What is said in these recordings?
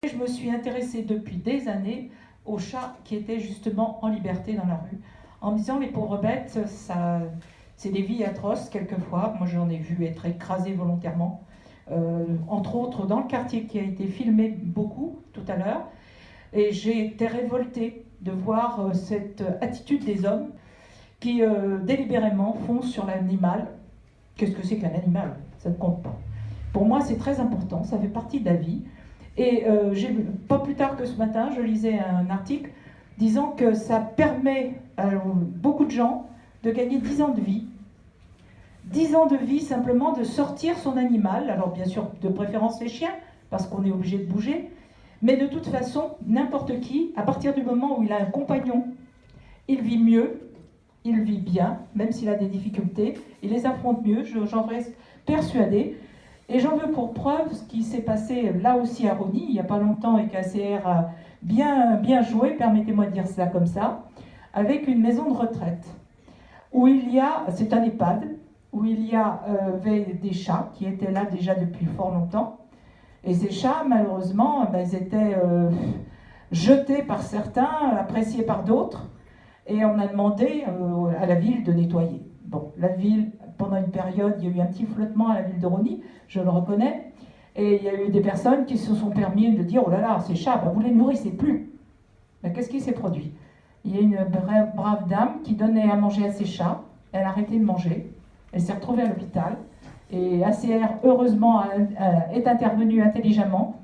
Je me suis intéressée depuis des années aux chats qui étaient justement en liberté dans la rue, en me disant les pauvres bêtes, c'est des vies atroces quelquefois. Moi j'en ai vu être écrasés volontairement, entre autres dans le quartier qui a été filmé beaucoup tout à l'heure. Et j'ai été révoltée de voir cette attitude des hommes qui délibérément foncent sur l'animal. Qu'est-ce que c'est qu'un animal? Ça ne compte pas. Pour moi c'est très important, ça fait partie de la vie. Et pas plus tard que ce matin, je lisais un article disant que ça permet à beaucoup de gens de gagner 10 ans de vie. 10 ans de vie simplement de sortir son animal, alors bien sûr de préférence les chiens, parce qu'on est obligé de bouger, mais de toute façon, n'importe qui, à partir du moment où il a un compagnon, il vit mieux, il vit bien, même s'il a des difficultés, il les affronte mieux, j'en reste persuadée. Et j'en veux pour preuve ce qui s'est passé là aussi à Rosny, il n'y a pas longtemps, et qu'ACR a bien joué, permettez-moi de dire cela comme ça, avec une maison de retraite, où il y a, c'est un EHPAD, où il y avait des chats qui étaient là déjà depuis fort longtemps. Et ces chats, malheureusement, ils étaient jetés par certains, appréciés par d'autres, et on a demandé à la ville de nettoyer. Bon, la ville, pendant une période, il y a eu un petit flottement à la ville de Rosny, je le reconnais, et il y a eu des personnes qui se sont permis de dire « Oh là là, ces chats, vous les nourrissez plus !» Mais qu'est-ce qui s'est produit? Il y a une brave dame qui donnait à manger à ses chats, elle a arrêté de manger, elle s'est retrouvée à l'hôpital, et ACR, heureusement, est intervenu intelligemment,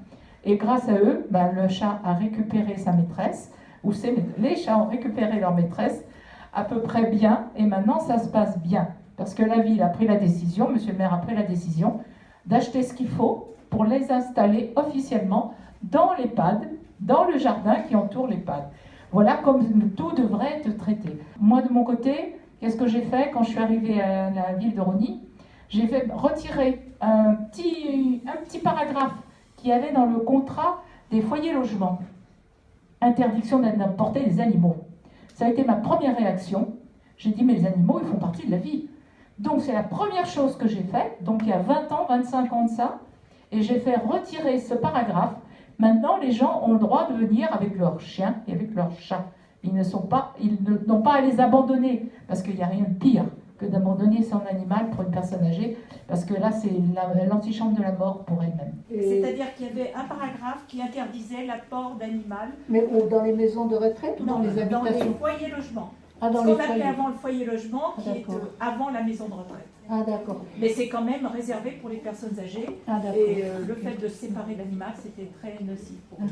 et grâce à eux, le chat a récupéré sa maîtresse, ou les chats ont récupéré leur maîtresse à peu près bien, et maintenant ça se passe bien. Parce que la ville a pris la décision, monsieur le maire a pris la décision, d'acheter ce qu'il faut pour les installer officiellement dans l'EHPAD, dans le jardin qui entoure l'EHPAD. Voilà comme tout devrait être traité. Moi de mon côté, qu'est-ce que j'ai fait quand je suis arrivée à la ville de Rosny? J'ai fait retirer un petit paragraphe qu'il y avait dans le contrat des foyers logements. Interdiction d'importer des animaux. Ça a été ma première réaction. J'ai dit, mais les animaux, ils font partie de la vie. Donc c'est la première chose que j'ai faite, donc il y a 20 ans, 25 ans de ça, et j'ai fait retirer ce paragraphe. Maintenant, les gens ont le droit de venir avec leurs chiens et avec leurs chats. Ils n'ont pas à les abandonner, parce qu'il n'y a rien de pire que d'abandonner son animal pour une personne âgée, parce que là, c'est l'antichambre de la mort pour elle-même. C'est-à-dire qu'il y avait un paragraphe qui interdisait l'apport d'animal. Mais dans les maisons de retraite ou dans les habitations? Dans les foyers logements. Ah, dans ce les qu'on appelait foyers. avant le foyer logement, qui est avant la maison de retraite. Ah d'accord. Mais c'est quand même réservé pour les personnes âgées. Ah, et le fait de séparer l'animal, c'était très nocif pour eux.